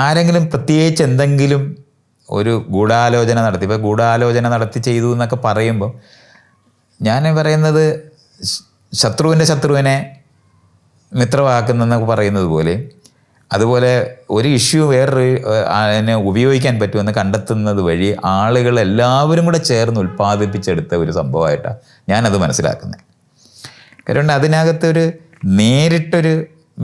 ആരെങ്കിലും പ്രത്യേകിച്ച് എന്തെങ്കിലും ഒരു ഗൂഢാലോചന നടത്തി, ഇപ്പോൾ ഗൂഢാലോചന നടത്തി ചെയ്തു എന്നൊക്കെ പറയുമ്പോൾ ഞാൻ പറയുന്നത് ശത്രുവിൻ്റെ ശത്രുവിനെ മിത്രമാക്കുന്നതെന്നൊക്കെ പറയുന്നത് പോലെ, അതുപോലെ ഒരു ഇഷ്യൂ വേറൊരു അതിനെ ഉപയോഗിക്കാൻ പറ്റുമെന്ന് കണ്ടെത്തുന്നത് വഴി ആളുകൾ എല്ലാവരും കൂടെ ചേർന്ന് ഉൽപ്പാദിപ്പിച്ചെടുത്ത ഒരു സംഭവമായിട്ടാണ് ഞാനത് മനസ്സിലാക്കുന്നത്. കാരണം അതിനകത്തൊരു നേരിട്ടൊരു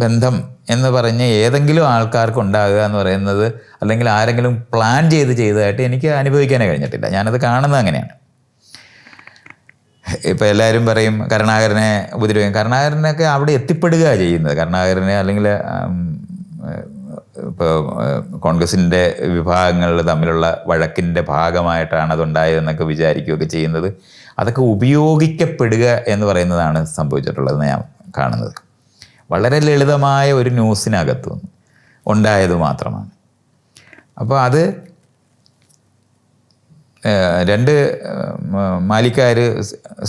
ബന്ധം എന്ന് പറഞ്ഞ് ഏതെങ്കിലും ആൾക്കാർക്ക് ഉണ്ടാകുക എന്ന് പറയുന്നത്, അല്ലെങ്കിൽ ആരെങ്കിലും പ്ലാൻ ചെയ്തതായിട്ട് എനിക്ക് അനുഭവിക്കാനേ കഴിഞ്ഞിട്ടില്ല. ഞാനത് കാണുന്നത് അങ്ങനെയാണ്. ഇപ്പോൾ എല്ലാവരും പറയും കരുണാകരനെ ഉപദ്രവിക്കും. കരുണാകരനൊക്കെ അവിടെ എത്തിപ്പെടുക ചെയ്യുന്നത്. കരുണാകരനെ അല്ലെങ്കിൽ ഇപ്പോൾ കോൺഗ്രസിൻ്റെ വിഭാഗങ്ങൾ തമ്മിലുള്ള വഴക്കിൻ്റെ ഭാഗമായിട്ടാണ് അതുണ്ടായതെന്നൊക്കെ വിചാരിക്കുകയൊക്കെ ചെയ്യുന്നത്. അതൊക്കെ ഉപയോഗിക്കപ്പെടുക എന്ന് പറയുന്നതാണ് സംഭവിച്ചിട്ടുള്ളതെന്ന് ഞാൻ കാണുന്നത്. വളരെ ലളിതമായ ഒരു ന്യൂസിനകത്തു ഉണ്ടായത് മാത്രമാണ്. അപ്പോൾ അത് രണ്ട് മാലിക്കാർ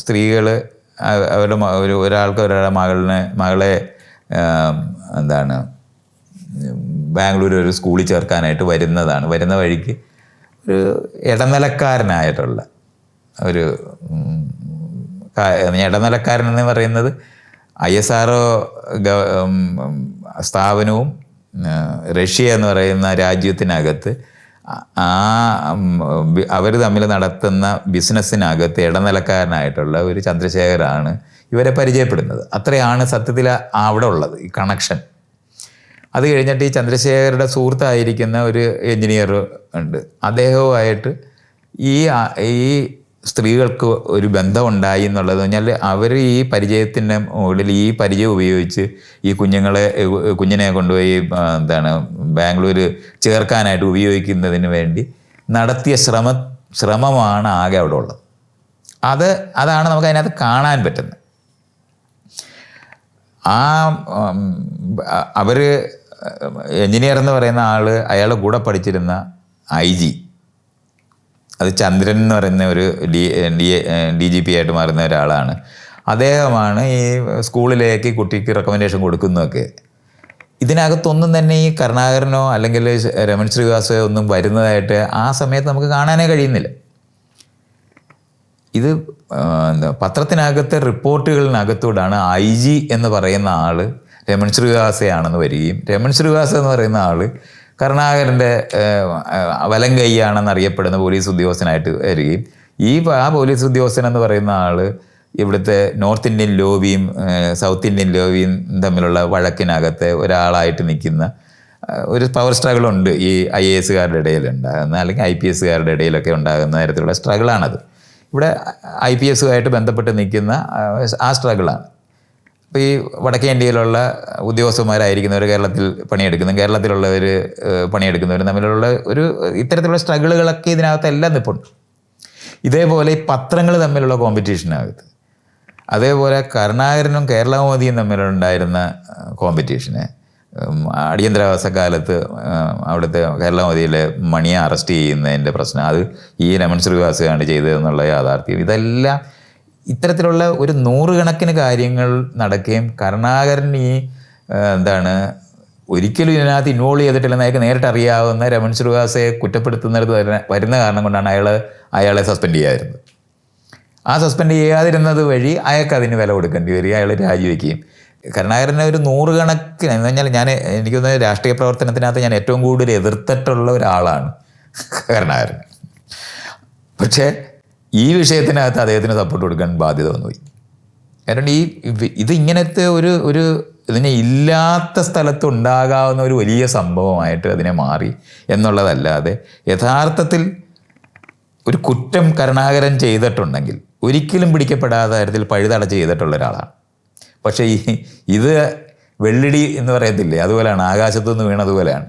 സ്ത്രീകൾ അവരുടെ ഒരാളുടെ മകളെ എന്താണ് ബാംഗ്ലൂർ ഒരു സ്കൂളിൽ ചേർക്കാനായിട്ട് വരുന്ന വഴിക്ക് ഒരു ഇടനിലക്കാരനായിട്ടുള്ള ഒരു ഇടനിലക്കാരനെന്ന് പറയുന്നത് ISRO സ്ഥാപനവും റഷ്യ എന്ന് പറയുന്ന രാജ്യത്തിനകത്ത് അവർ തമ്മിൽ നടത്തുന്ന ബിസിനസ്സിനകത്ത് ഇടനിലക്കാരനായിട്ടുള്ള ഒരു ചന്ദ്രശേഖരാണ് ഇവരെ പരിചയപ്പെടുന്നത്. അത്രയാണ് സത്യത്തിൽ അവിടെ ഉള്ളത്, ഈ കണക്ഷൻ. അത് കഴിഞ്ഞിട്ട് ഈ ചന്ദ്രശേഖരുടെ സുഹൃത്തായിരിക്കുന്ന ഒരു എൻജിനീയർ ഉണ്ട്. അദ്ദേഹവുമായിട്ട് ഈ സ്ത്രീകൾക്ക് ഒരു ബന്ധം ഉണ്ടായി എന്നുള്ളത് പറഞ്ഞാൽ അവർ ഈ പരിചയത്തിൻ്റെ മുകളിൽ ഈ പരിചയം ഉപയോഗിച്ച് ഈ കുഞ്ഞിനെ കൊണ്ടുപോയി ബാംഗ്ലൂർ ചേർക്കാനായിട്ട് ഉപയോഗിക്കുന്നതിന് വേണ്ടി നടത്തിയ ശ്രമമാണ് ആകെ അവിടെ ഉള്ളത്. അതാണ് നമുക്ക് അതിനകത്ത് കാണാൻ പറ്റുന്നത്. അവർ എൻജിനീയർ എന്ന് പറയുന്ന അയാളുടെ കൂടെ പഠിച്ചിരുന്ന IG, അത് ചന്ദ്രൻ എന്ന് പറയുന്ന ഒരു DGP ആയിട്ട് മാറുന്ന ഒരാളാണ്. അദ്ദേഹമാണ് ഈ സ്കൂളിലേക്ക് കുട്ടിക്ക് റെക്കമെൻഡേഷൻ കൊടുക്കുന്നതൊക്കെ. ഇതിനകത്തൊന്നും തന്നെ ഈ കരുണാകരനോ അല്ലെങ്കിൽ രമൺ ശ്രീവാസ്തവോ ഒന്നും വരുന്നതായിട്ട് ആ സമയത്ത് നമുക്ക് കാണാനേ കഴിയുന്നില്ല. ഇത് പത്രത്തിനകത്തെ റിപ്പോർട്ടുകളിനകത്തൂടാണ് IG എന്ന് പറയുന്ന ആൾ രമൺ ശ്രീവാസ്തവയാണെന്ന് വരികയും, രമൺ ശ്രീവാസ്തവ എന്ന് പറയുന്ന ആൾ കരുണാകരൻ്റെ വലം കൈയാണെന്ന് അറിയപ്പെടുന്ന പോലീസ് ഉദ്യോഗസ്ഥനായിട്ട് വരികയും, ആ പോലീസ് ഉദ്യോഗസ്ഥൻ എന്ന് പറയുന്ന ആൾ ഇവിടുത്തെ നോർത്ത് ഇന്ത്യൻ ലോബിയും സൗത്ത് ഇന്ത്യൻ ലോബിയും തമ്മിലുള്ള വഴക്കിനകത്തെ ഒരാളായിട്ട് നിൽക്കുന്ന ഒരു പവർ സ്ട്രഗിളുണ്ട് ഈ IAS-കാരുടെ ഇടയിലുണ്ടാകുന്ന, അല്ലെങ്കിൽ IPS-കാരുടെ ഇടയിലൊക്കെ ഉണ്ടാകുന്ന തരത്തിലുള്ള സ്ട്രഗിളാണത്. ഇവിടെ IPS-ആയിട്ട് ബന്ധപ്പെട്ട് നിൽക്കുന്ന ആ സ്ട്രഗിളാണ്. ഇപ്പോൾ ഈ വടക്കേ ഇന്ത്യയിലുള്ള ഉദ്യോഗസ്ഥന്മാരായിരിക്കുന്നവർ കേരളത്തിൽ പണിയെടുക്കുന്നു, കേരളത്തിലുള്ളവർ പണിയെടുക്കുന്നവർ തമ്മിലുള്ള ഒരു ഇത്തരത്തിലുള്ള സ്ട്രഗിളുകളൊക്കെ ഇതിനകത്ത് എല്ലാം നിൽപ്പുണ്ട്. ഇതേപോലെ ഈ പത്രങ്ങൾ തമ്മിലുള്ള കോമ്പറ്റീഷനകത്ത്, അതേപോലെ കരുണാകരനും കേരളമോദിയും തമ്മിലുണ്ടായിരുന്ന കോമ്പറ്റീഷന്, അടിയന്തരാവസ്ഥക്കാലത്ത് അവിടുത്തെ കേരളമോദിയിലെ മണിയെ അറസ്റ്റ് ചെയ്യുന്നതിൻ്റെ പ്രശ്നം, അത് ഈ രമൺ ശ്രീവാസ്തവയാണ് ചെയ്തതെന്നുള്ള യാഥാർത്ഥ്യം, ഇതെല്ലാം ഇത്തരത്തിലുള്ള ഒരു 100 കണക്കിന് കാര്യങ്ങൾ നടക്കുകയും കരുണാകരൻ ഒരിക്കലും ഇതിനകത്ത് ഇൻവോൾവ് ചെയ്തിട്ടില്ലെന്ന് അയാൾക്ക് നേരിട്ട് അറിയാവുന്ന രമൺ ശ്രീവാസ്തവയെ കുറ്റപ്പെടുത്തുന്നിടത്ത് വരുന്ന കാരണം കൊണ്ടാണ് അയാളെ സസ്പെൻഡ് ചെയ്യാതിരുന്നത്. ആ സസ്പെൻഡ് ചെയ്യാതിരുന്നത് വഴി അയാൾക്ക് അതിന് വില കൊടുക്കേണ്ടി വരിക, അയാൾ രാജിവെക്കുകയും. കരുണാകരനെ ഒരു 100 കണക്കിന് എന്ന് പറഞ്ഞാൽ എനിക്കൊന്ന് രാഷ്ട്രീയ പ്രവർത്തനത്തിനകത്ത് ഞാൻ ഏറ്റവും കൂടുതൽ എതിർത്തിട്ടുള്ള ഒരാളാണ് കരുണാകരൻ. പക്ഷേ ഈ വിഷയത്തിനകത്ത് അദ്ദേഹത്തിന് സപ്പോർട്ട് കൊടുക്കാൻ ബാധ്യത വന്നുപോയി. കാരണം ഇത് ഇങ്ങനത്തെ ഒരു ഇതിനെ ഇല്ലാത്ത സ്ഥലത്ത് ഉണ്ടാകാവുന്ന ഒരു വലിയ സംഭവമായിട്ട് അതിനെ മാറി എന്നുള്ളതല്ലാതെ, യഥാർത്ഥത്തിൽ ഒരു കുറ്റം കരുണാകരൻ ചെയ്തിട്ടുണ്ടെങ്കിൽ ഒരിക്കലും പിടിക്കപ്പെടാത്ത തരത്തിൽ പഴുതടച്ച് ചെയ്തിട്ടുള്ള ഒരാളാണ്. പക്ഷേ ഇത് വെള്ളിടി എന്ന് പറയത്തില്ലേ, അതുപോലെയാണ്, ആകാശത്തുനിന്ന് വീണതുപോലെയാണ്.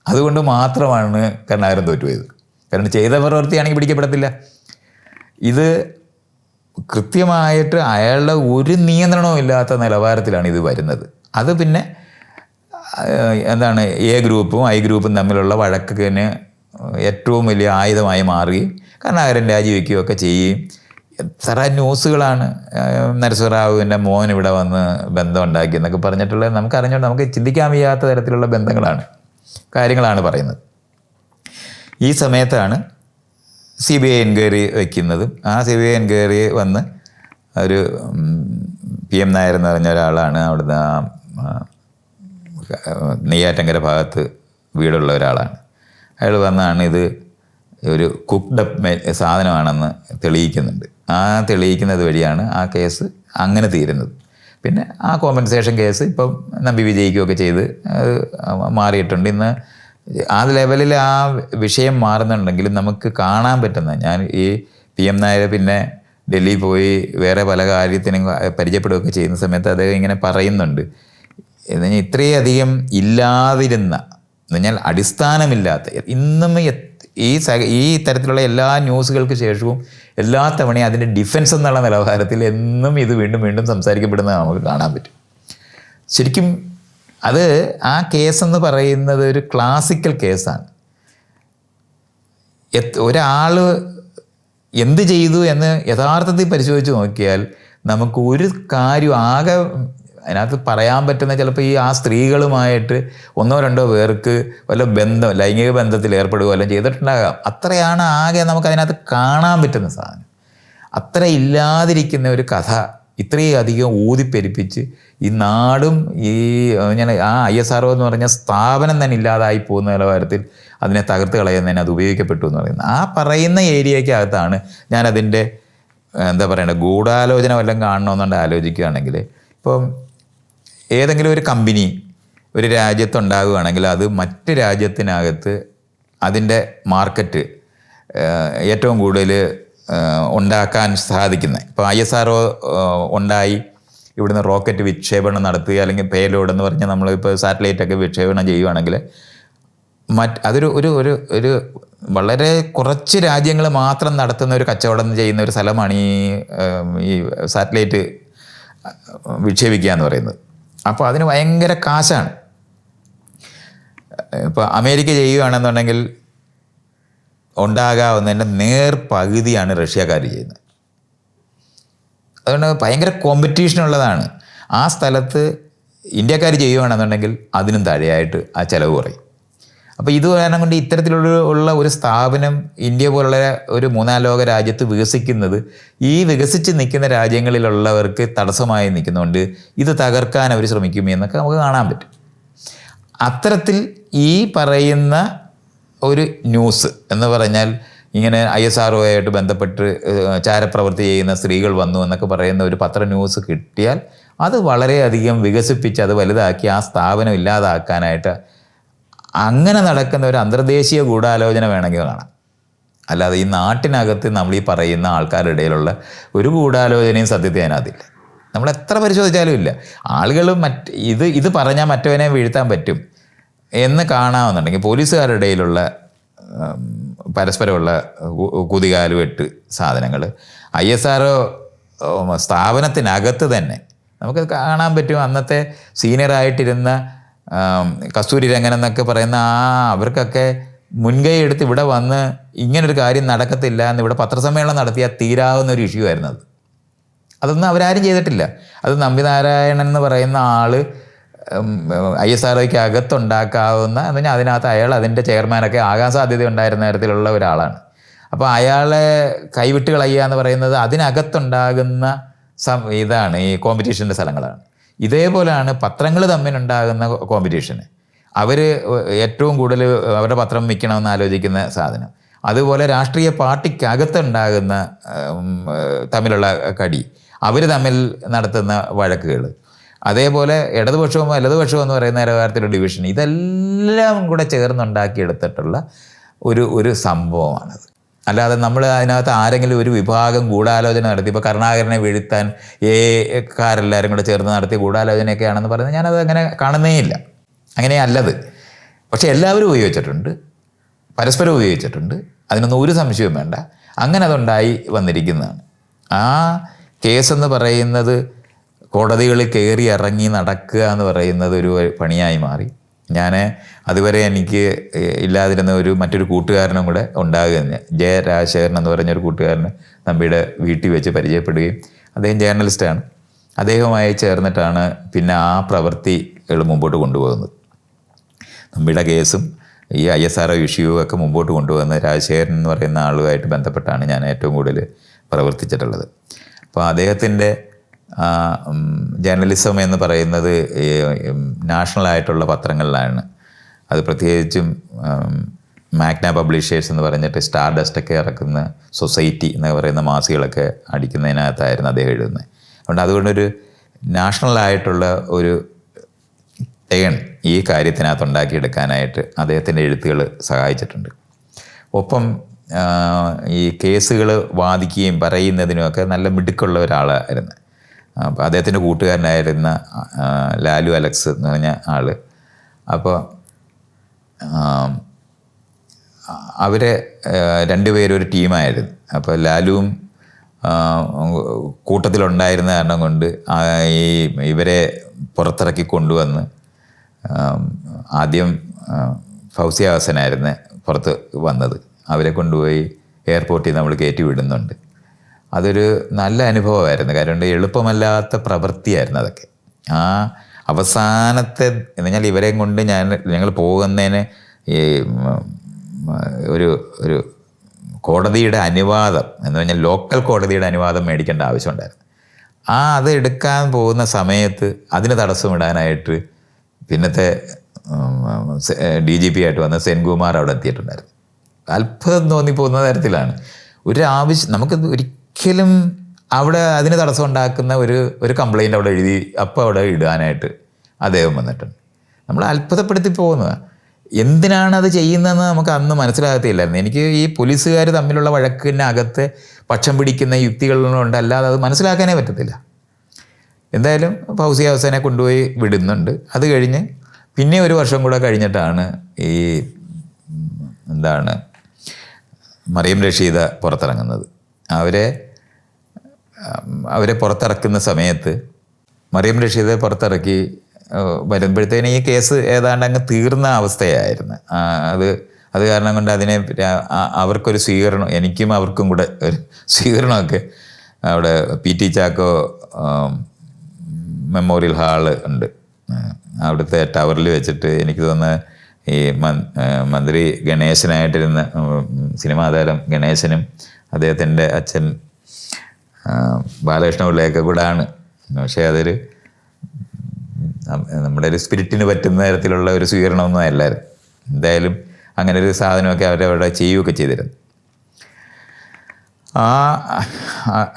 അതുകൊണ്ട് മാത്രമാണ് കരുണാകരൻ തോറ്റുപോയത്. കാരണം ചെയ്ത പ്രവൃത്തിയാണെങ്കിൽ പിടിക്കപ്പെടത്തില്ല. ഇത് കൃത്യമായിട്ട് അയാളുടെ ഒരു നിയന്ത്രണവും ഇല്ലാത്ത നിലവാരത്തിലാണ് ഇത് വരുന്നത്. അത് പിന്നെ A ഗ്രൂപ്പും I ഗ്രൂപ്പും തമ്മിലുള്ള വഴക്കിന് ഏറ്റവും വലിയ ആയുധമായി മാറുകയും കരുണാകരൻ രാജിവെക്കുകയൊക്കെ ചെയ്യുകയും. എത്ര ന്യൂസുകളാണ് നരസിംഹറാവുവിൻ്റെ മോൻ ഇവിടെ വന്ന് ബന്ധം ഉണ്ടാക്കി എന്നൊക്കെ പറഞ്ഞിട്ടുള്ളത് നമുക്ക് ചിന്തിക്കാൻ വയ്യാത്ത തരത്തിലുള്ള ബന്ധങ്ങളാണ്. കാര്യങ്ങളാണ് പറയുന്നത്. ഈ സമയത്താണ് CBI എൻക്വയറി വയ്ക്കുന്നതും. ആ CBI എൻക്വയറി വന്ന് ഒരു PM നായർ എന്ന് പറഞ്ഞ ഒരാളാണ്, അവിടുന്ന് നെയ്യാറ്റങ്കര ഭാഗത്ത് വീടുള്ള ഒരാളാണ്. അയാൾ വന്നാണ് ഇത് ഒരു കുക്ക്ഡ് അപ്പ് സാധനമാണെന്ന് തെളിയിക്കുന്നുണ്ട്. ആ തെളിയിക്കുന്നത് വഴിയാണ് ആ കേസ് അങ്ങനെ തീരുന്നത്. പിന്നെ ആ കോമ്പൻസേഷൻ കേസ് ഇപ്പം നമ്പി വിജയിക്കുകയൊക്കെ ചെയ്ത് അത് മാറിയിട്ടുണ്ട്. ഇന്ന് ആ ലെവലിൽ ആ വിഷയം മാറുന്നുണ്ടെങ്കിലും നമുക്ക് കാണാൻ പറ്റുന്ന, ഞാൻ ഈ PM നായർ പിന്നെ ഡൽഹി പോയി വേറെ പല കാര്യത്തിനും പരിചയപ്പെടുകയൊക്കെ ചെയ്യുന്ന സമയത്ത് അദ്ദേഹം ഇങ്ങനെ പറയുന്നുണ്ട്, എന്ന് പറഞ്ഞാൽ ഇത്രയധികം ഇല്ലാതിരുന്ന, എന്ന് പറഞ്ഞാൽ അടിസ്ഥാനമില്ലാത്ത, ഇന്നും ഈ തരത്തിലുള്ള എല്ലാ ന്യൂസുകൾക്ക് ശേഷവും എല്ലാ തവണയും അതിൻ്റെ ഡിഫൻസ് എന്നുള്ള നിലവാരത്തിൽ എന്നും ഇത് വീണ്ടും വീണ്ടും സംസാരിക്കപ്പെടുന്നത് നമുക്ക് കാണാൻ പറ്റും. ശരിക്കും അത് ആ കേസെന്ന് പറയുന്നത് ഒരു ക്ലാസിക്കൽ കേസാണ്. ഒരാൾ എന്ത് ചെയ്തു എന്ന് യഥാർത്ഥത്തിൽ പരിശോധിച്ച് നോക്കിയാൽ നമുക്ക് ഒരു കാര്യം ആകെ അതിനകത്ത് പറയാൻ പറ്റുന്ന, ചിലപ്പോൾ ഈ ആ സ്ത്രീകളുമായിട്ട് 1-2 പേർക്ക് വല്ല ബന്ധം, ലൈംഗിക ബന്ധത്തിൽ ഏർപ്പെടുകയോ എല്ലാം ചെയ്തിട്ടുണ്ടാകാം. അത്രയാണ് ആകെ നമുക്ക് അതിനകത്ത് കാണാൻ പറ്റുന്ന സാധനം. അത്ര ഇല്ലാതിരിക്കുന്ന ഒരു കഥ ഇത്രയും അധികം ഊതിപ്പെരിപ്പിച്ച് ഈ നാടും ഈ ഞാൻ ആ ISRO എന്ന് പറഞ്ഞ സ്ഥാപനം തന്നെ ഇല്ലാതായി പോകുന്ന നിലവാരത്തിൽ അതിനെ തകർത്ത് കളയുന്നതിന് അത് ഉപയോഗിക്കപ്പെട്ടു എന്ന് പറയുന്നത്. ആ പറയുന്ന ഏരിയയ്ക്കകത്താണ് ഞാനതിൻ്റെ എന്താ പറയണ്ടത്, ഗൂഢാലോചന വല്ലതും കാണണമെന്നുണ്ട് ആലോചിക്കുകയാണെങ്കിൽ, ഇപ്പം ഏതെങ്കിലും ഒരു കമ്പനി ഒരു രാജ്യത്തുണ്ടാകുകയാണെങ്കിൽ അത് മറ്റ് രാജ്യത്തിനകത്ത് അതിൻ്റെ മാർക്കറ്റ് ഏറ്റവും കൂടുതൽ ഉണ്ടാക്കാൻ സാധിക്കുന്നത്, ഇപ്പോൾ ISRO ഉണ്ടായി ഇവിടുന്ന് റോക്കറ്റ് വിക്ഷേപണം നടത്തുക, അല്ലെങ്കിൽ പേലോഡ് എന്ന് പറഞ്ഞാൽ നമ്മളിപ്പോൾ സാറ്റലൈറ്റൊക്കെ വിക്ഷേപണം ചെയ്യുകയാണെങ്കിൽ അതൊരു ഒരു ഒരു ഒരു വളരെ കുറച്ച് രാജ്യങ്ങൾ മാത്രം നടത്തുന്ന ഒരു കച്ചവടം ചെയ്യുന്ന ഒരു സ്ഥലമാണ് ഈ സാറ്റലൈറ്റ് വിക്ഷേപിക്കുക എന്ന് പറയുന്നത്. അപ്പോൾ അതിന് ഭയങ്കര കാശാണ്. ഇപ്പോൾ അമേരിക്ക ചെയ്യുകയാണെന്നുണ്ടെങ്കിൽ ഉണ്ടാകാവുന്നതിൻ്റെ നേർപകുതിയാണ് റഷ്യക്കാർ ചെയ്യുന്നത്. അതുകൊണ്ട് ഭയങ്കര കോമ്പറ്റീഷനുള്ളതാണ്. ആ സ്ഥലത്ത് ഇന്ത്യക്കാർ ചെയ്യുകയാണെന്നുണ്ടെങ്കിൽ അതിനും താഴെയായിട്ട് ആ ചിലവ് കുറയും. അപ്പോൾ ഇത് കാരണം കൊണ്ട് ഇത്തരത്തിലുള്ള ഒരു സ്ഥാപനം ഇന്ത്യ പോലുള്ള ഒരു 3-4 ലോക രാജ്യത്ത് വികസിക്കുന്നത് ഈ വികസിച്ച് നിൽക്കുന്ന രാജ്യങ്ങളിലുള്ളവർക്ക് തടസ്സമായി നിൽക്കുന്നതുകൊണ്ട് ഇത് തകർക്കാൻ അവർ ശ്രമിക്കുമെന്നൊക്കെ നമുക്ക് കാണാൻ പറ്റും. അത്തരത്തിൽ ഈ പറയുന്ന ഒരു ന്യൂസ് എന്ന് പറഞ്ഞാൽ ഇങ്ങനെ ISRO ആയിട്ട് ബന്ധപ്പെട്ട് ചാരപ്രവൃത്തി ചെയ്യുന്ന സ്ത്രീകൾ വന്നു എന്നൊക്കെ പറയുന്ന ഒരു പത്ര ന്യൂസ് കിട്ടിയാൽ അത് വളരെയധികം വികസിപ്പിച്ച് അത് വലുതാക്കി ആ സ്ഥാപനം ഇല്ലാതാക്കാനായിട്ട് അങ്ങനെ നടക്കുന്ന ഒരു അന്തർദേശീയ ഗൂഢാലോചന വേണമെങ്കിൽ കാണാം. അല്ലാതെ ഈ നാട്ടിനകത്ത് നമ്മൾ ഈ പറയുന്ന ആൾക്കാരുടെ ഇടയിലുള്ള ഒരു ഗൂഢാലോചനയും സത്യത്തിൽ അതിനകത്തില്ല. നമ്മൾ എത്ര പരിശോധിച്ചാലും ഇല്ല. ആളുകൾ ഇത് പറഞ്ഞാൽ മറ്റവനെ വീഴ്ത്താൻ പറ്റും എന്ന് കാണാമെന്നുണ്ടെങ്കിൽ പോലീസുകാരുടെ ഇടയിലുള്ള പരസ്പരമുള്ള കുതികാലുവെട്ട് സാധനങ്ങൾ ISRO സ്ഥാപനത്തിനകത്ത് തന്നെ നമുക്ക് കാണാൻ പറ്റും. അന്നത്തെ സീനിയറായിട്ടിരുന്ന കസ്തൂരി രംഗൻ എന്നൊക്കെ പറയുന്ന അവർക്കൊക്കെ മുൻകൈ എടുത്ത് ഇവിടെ വന്ന് ഇങ്ങനൊരു കാര്യം നടക്കത്തില്ല എന്ന് ഇവിടെ പത്രസമ്മേളനം നടത്തിയാൽ തീരാവുന്ന ഒരു ഇഷ്യൂ ആയിരുന്നു അത്. അതൊന്നും അവരാരും ചെയ്തിട്ടില്ല. അത് നമ്പിനാരായണൻ എന്ന് പറയുന്ന ആൾ ISROയ്ക്ക് അകത്തുണ്ടാക്കാവുന്ന എന്ന് പറഞ്ഞാൽ അതിനകത്ത് അയാൾ അതിൻ്റെ ചെയർമാനൊക്കെ ആകാൻ സാധ്യത ഉണ്ടായിരുന്ന തരത്തിലുള്ള ഒരാളാണ്. അപ്പോൾ അയാളെ കൈവിട്ട് കളയുക എന്ന് പറയുന്നത് അതിനകത്തുണ്ടാകുന്ന ഇതാണ്, ഈ കോമ്പറ്റീഷൻ്റെ സ്ഥലങ്ങളാണ്. ഇതേപോലെയാണ് പത്രങ്ങൾ തമ്മിലുണ്ടാകുന്ന കോമ്പറ്റീഷന്. അവർ ഏറ്റവും കൂടുതൽ അവരുടെ പത്രം വിൽക്കണമെന്ന് ആലോചിക്കുന്ന സാധനം. അതുപോലെ രാഷ്ട്രീയ പാർട്ടിക്കകത്തുണ്ടാകുന്ന തമ്മിലുള്ള കടി, അവർ തമ്മിൽ നടത്തുന്ന വഴക്കുകൾ, അതേപോലെ ഇടതുപക്ഷവും വലതുപക്ഷവും എന്ന് പറയുന്ന നിലവാരത്തിലുള്ള ഡിവിഷൻ, ഇതെല്ലാം കൂടെ ചേർന്നുണ്ടാക്കിയെടുത്തിട്ടുള്ള ഒരു സംഭവമാണത്. അല്ലാതെ നമ്മൾ അതിനകത്ത് ആരെങ്കിലും ഒരു വിഭാഗം ഗൂഢാലോചന നടത്തി, ഇപ്പോൾ കരുണാകരനെ വീഴ്ത്താൻ കാരെല്ലാവരും കൂടെ ചേർന്ന് നടത്തിയ ഗൂഢാലോചനയൊക്കെ ആണെന്ന് പറയുന്നത് ഞാനത് അങ്ങനെ കാണുന്നേ ഇല്ല. അങ്ങനെയല്ലത്. പക്ഷെ എല്ലാവരും ഉപയോഗിച്ചിട്ടുണ്ട്, പരസ്പരം ഉപയോഗിച്ചിട്ടുണ്ട്, അതിനൊന്നും ഒരു സംശയവും വേണ്ട. അങ്ങനെ അതുണ്ടായി വന്നിരിക്കുന്നതാണ്. ആ കേസെന്ന് പറയുന്നത് കോടതികളിൽ കയറി ഇറങ്ങി നടക്കുക എന്ന് പറയുന്നത് ഒരു പണിയായി മാറി. ഞാൻ അതുവരെ എനിക്ക് ഇല്ലാതിരുന്ന മറ്റൊരു കൂട്ടുകാരനും കൂടെ ഉണ്ടാകുകയെന്ന്, ജയരാജശേഖരൻ എന്ന് പറഞ്ഞൊരു കൂട്ടുകാരന് നമ്പിയുടെ വീട്ടിൽ വെച്ച് പരിചയപ്പെടുകയും അദ്ദേഹം ജേർണലിസ്റ്റാണ്. അദ്ദേഹവുമായി ചേർന്നിട്ടാണ് പിന്നെ ആ പ്രവൃത്തികൾ മുമ്പോട്ട് കൊണ്ടുപോകുന്നത്. നമ്പിയുടെ കേസും ഈ ISRO ഇഷ്യൂ ഒക്കെ മുമ്പോട്ട് കൊണ്ടുവന്ന രാജശേഖരൻ എന്ന് പറയുന്ന ആളുമായിട്ട് ബന്ധപ്പെട്ടാണ് ഞാൻ ഏറ്റവും കൂടുതൽ പ്രവർത്തിച്ചിട്ടുള്ളത്. അപ്പോൾ അദ്ദേഹത്തിൻ്റെ ജേർണലിസം എന്ന് പറയുന്നത് നാഷണലായിട്ടുള്ള പത്രങ്ങളിലാണ്. അത് പ്രത്യേകിച്ചും മാഗ്ന പബ്ലിഷേഴ്സ് എന്ന് പറഞ്ഞിട്ട് സ്റ്റാർ ഡസ്റ്റൊക്കെ ഇറക്കുന്ന സൊസൈറ്റി എന്ന് പറയുന്ന മാസികളൊക്കെ അടിക്കുന്നതിനകത്തായിരുന്നു അദ്ദേഹം എഴുതുന്നത്. അതുകൊണ്ടൊരു നാഷണലായിട്ടുള്ള ഒരു ടേൺ ഈ കാര്യത്തിനകത്ത് ഉണ്ടാക്കിയെടുക്കാനായിട്ട് അദ്ദേഹത്തിൻ്റെ എഴുത്തുകൾ സഹായിച്ചിട്ടുണ്ട്. ഒപ്പം ഈ കേസുകൾ വാദിക്കുകയും പറയുന്നതിനുമൊക്കെ നല്ല മിടുക്കുള്ള ഒരാളായിരുന്നു. അപ്പോൾ അദ്ദേഹത്തിൻ്റെ കൂട്ടുകാരനായിരുന്ന ലാലു അലക്സ് എന്ന് പറഞ്ഞ ആൾ. അപ്പോൾ അവരെ രണ്ടുപേരും ഒരു ടീമായിരുന്നു. അപ്പോൾ ലാലുവും കൂട്ടത്തിലുണ്ടായിരുന്ന കാരണം കൊണ്ട് ഇവരെ പുറത്തിറക്കി കൊണ്ടുവന്ന് ആദ്യം ഫൗസിയ ഹസനായിരുന്നു പുറത്ത് വന്നത്. അവരെ കൊണ്ടുപോയി എയർപോർട്ടിൽ നമ്മൾ കയറ്റി വിടുന്നുണ്ട്. അതൊരു നല്ല അനുഭവമായിരുന്നു. കാരണം എളുപ്പമല്ലാത്ത പ്രവൃത്തിയായിരുന്നു അതൊക്കെ. ആ അവസാനത്തെ എന്ന് പറഞ്ഞാൽ ഇവരെയും കൊണ്ട് ഞങ്ങൾ പോകുന്നതിന് ഈ ഒരു കോടതിയുടെ അനുവാദം എന്ന് പറഞ്ഞാൽ ലോക്കൽ കോടതിയുടെ അനുവാദം മേടിക്കേണ്ട ആവശ്യമുണ്ടായിരുന്നു. അത് എടുക്കാൻ പോകുന്ന സമയത്ത് അതിന് തടസ്സമിടാനായിട്ട് പിന്നത്തെ DGP ആയിട്ട് വന്ന സെൻകുമാർ അവിടെ എത്തിയിട്ടുണ്ടായിരുന്നു. അത്ഭുതം തോന്നിപ്പോകുന്ന തരത്തിലാണ് നമുക്ക് ഒരിക്കലും അവിടെ അതിന് തടസ്സം ഉണ്ടാക്കുന്ന ഒരു കംപ്ലൈൻറ്റ് അവിടെ എഴുതി അപ്പോൾ അവിടെ ഇടാനായിട്ട് അദ്ദേഹം വന്നിട്ടുണ്ട്. നമ്മൾ അത്ഭുതപ്പെടുത്തി പോകുന്നത് എന്തിനാണ് അത് ചെയ്യുന്നതെന്ന് നമുക്ക് അന്ന് മനസ്സിലാകത്തില്ലായിരുന്നു. എനിക്ക് ഈ പോലീസുകാർ തമ്മിലുള്ള വഴക്കിനകത്ത് പക്ഷം പിടിക്കുന്ന യുക്തികളുണ്ട്, അല്ലാതെ അത് മനസ്സിലാക്കാനേ പറ്റത്തില്ല. എന്തായാലും ഫൗസിയ ഹസനെ കൊണ്ടുപോയി വിടുന്നുണ്ട്. അത് കഴിഞ്ഞ് പിന്നെ ഒരു വർഷം കൂടെ കഴിഞ്ഞിട്ടാണ് ഈ മറിയം റഷീദ പുറത്തിറങ്ങുന്നത്. അവരെ പുറത്തിറക്കുന്ന സമയത്ത് മറിയം റഷീദെ പുറത്തിറക്കി വരുമ്പോഴത്തേന് ഈ കേസ് ഏതാണ്ട് അങ്ങ് തീർന്ന അവസ്ഥയായിരുന്നു. അത് കാരണം കൊണ്ട് അതിനെ അവർക്കൊരു സ്വീകരണം, എനിക്കും അവർക്കും കൂടെ ഒരു സ്വീകരണമൊക്കെ അവിടെ PT ചാക്കോ മെമ്മോറിയൽ ഹാള് ഉണ്ട്. അവിടുത്തെ ടവറിൽ വെച്ചിട്ട് എനിക്ക് തോന്നുന്നത് ഈ മന്ത്രി ഗണേശനായിട്ടിരുന്ന സിനിമാ താരം ഗണേശനും അദ്ദേഹത്തിൻ്റെ അച്ഛൻ ബാലകൃഷ്ണ പിള്ളയൊക്കെ കൂടാണ്. പക്ഷേ അതൊരു നമ്മുടെ ഒരു സ്പിരിറ്റിന് പറ്റുന്ന തരത്തിലുള്ള ഒരു സ്വീകരണമൊന്നും അല്ലായിരുന്നു. എന്തായാലും അങ്ങനെ ഒരു സാധനമൊക്കെ അവരവിടെ ചെയ്യുകയൊക്കെ ചെയ്തിരുന്നു.